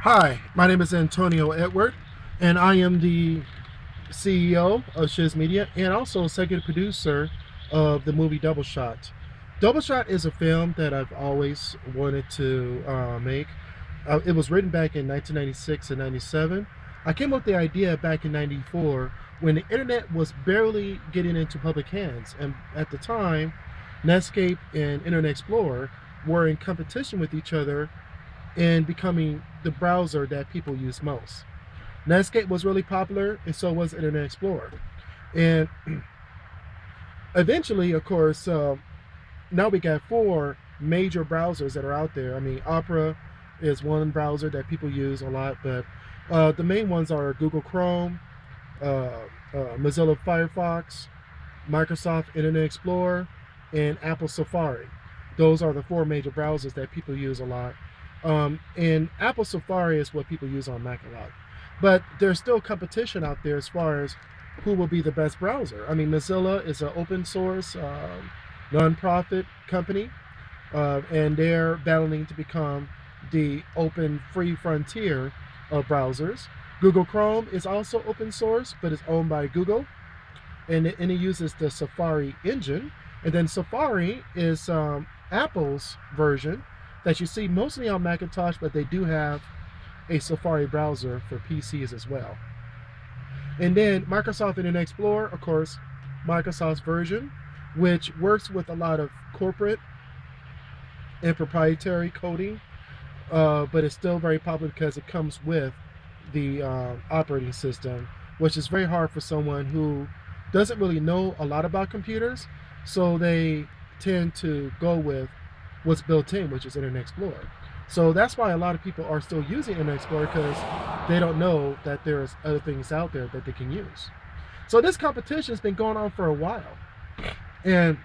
Hi, my name is Antonio Edward, and I am the CEO of Shiz Media and also executive producer of the movie Double Shot. Double Shot is a film that I've always wanted to make. It was written back in 1996 and 97. I came up with the idea back in 94 when the internet was barely getting into public hands. And at the time, Netscape and Internet Explorer were in competition with each other in becoming the browser that people use most. Netscape was really popular, and so was Internet Explorer. And eventually, of course, now we got four major browsers that are out there. I mean, Opera is one browser that people use a lot, but the main ones are Google Chrome, Mozilla Firefox, Microsoft Internet Explorer, and Apple Safari. Those are the four major browsers that people use a lot. And Apple Safari is what people use on Mac a lot. But there's still competition out there as far as who will be the best browser. I mean, Mozilla is an open source nonprofit company, and they're battling to become the open free frontier of browsers. Google Chrome is also open source, but it's owned by Google, and it uses the Safari engine. And then Safari is Apple's version that you see mostly on Macintosh, but they do have a Safari browser for PCs as well. And then Microsoft Internet Explorer, of course, Microsoft's version, which works with a lot of corporate and proprietary coding, but it's still very popular because it comes with the operating system, which is very hard for someone who doesn't really know a lot about computers, so they tend to go with what's built in, which is Internet Explorer. So that's why a lot of people are still using Internet Explorer, because they don't know that there's other things out there that they can use. So this competition has been going on for a while. And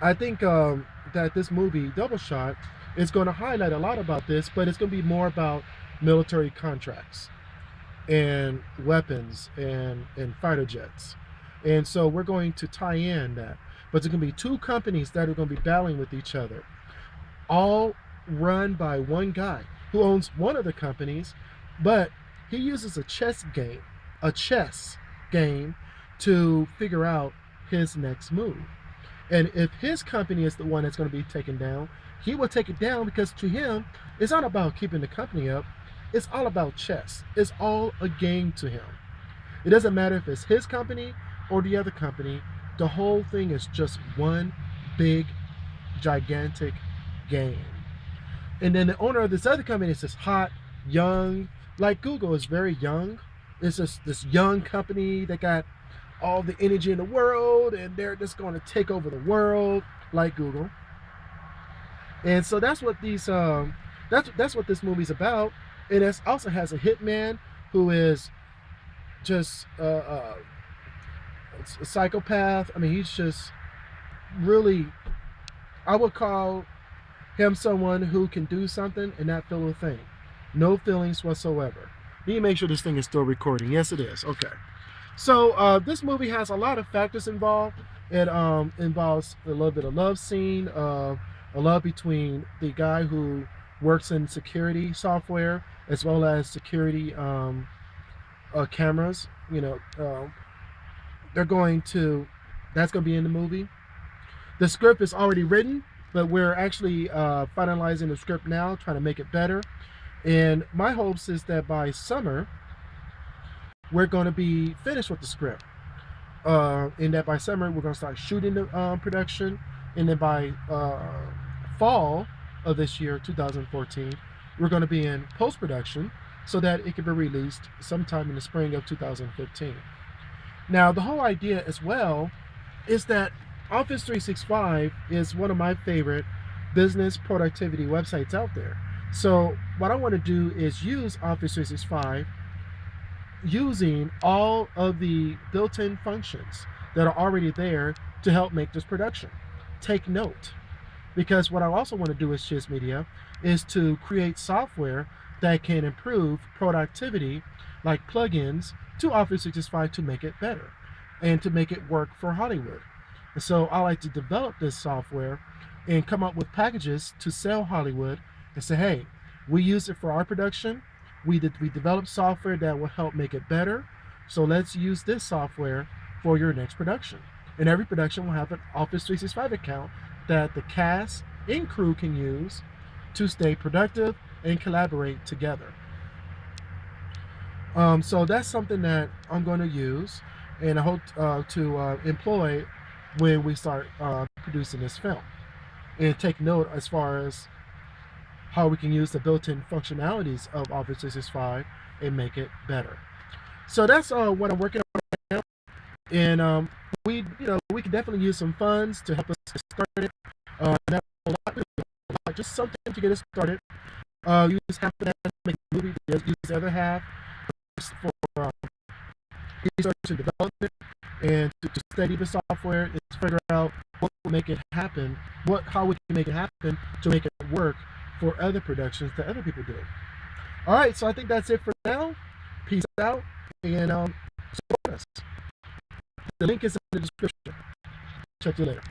I think that this movie, Double Shot, is going to highlight a lot about this, but it's going to be more about military contracts and weapons and fighter jets. And so we're going to tie in that. But there's going to be two companies that are going to be battling with each other, all run by one guy who owns one of the companies, but he uses a chess game to figure out his next move. And if his company is the one that's going to be taken down, he will take it down, because to him, it's not about keeping the company up. It's all about chess. It's all a game to him. It doesn't matter if it's his company or the other company. The whole thing is just one big, gigantic game. And then the owner of this other company is this hot, young, like Google is very young. It's just this young company that got all the energy in the world, and they're just going to take over the world like Google. And so that's what that's what this movie's about. And it also has a hitman who is just a psychopath. I mean, he's just really, I would call him someone who can do something and not feel a thing. No feelings whatsoever. Let me make sure this thing is still recording. Yes, it is. Okay. So this movie has a lot of factors involved. It involves a little bit of love scene, a love between the guy who works in security software as well as security cameras. They're going to, that's going to be in the movie. The script is already written, but we're actually finalizing the script now, trying to make it better. And my hopes is that by summer, we're going to be finished with the script. And that by summer, we're going to start shooting the production. And then by fall of this year, 2014, we're going to be in post-production so that it can be released sometime in the spring of 2015. Now, the whole idea as well is that Office 365 is one of my favorite business productivity websites out there. So what I want to do is use Office 365 using all of the built-in functions that are already there to help make this production. Take note, because what I also want to do with Shiz Media is to create software that can improve productivity, like plugins to Office 365 to make it better and to make it work for Hollywood. And so I like to develop this software and come up with packages to sell Hollywood and say, hey, We use it for our production. We developed software that will help make it better. So let's use this software for your next production. And every production will have an Office 365 account that the cast and crew can use to stay productive and collaborate together. So that's something that I'm going to use, and I hope to employ when we start producing this film. And take note as far as how we can use the built-in functionalities of Office 365 and make it better. So that's what I'm working on right now, and we can definitely use some funds to help us get started. Not a lot, just something to get us started. Use half of that to make a movie. Use the other half for research and development, and to study the software and to figure out what will make it happen, how we can make it happen to make it work for other productions that other people do. All right, so I think that's it for now. Peace out, and support us. The link is in the description. Check you later.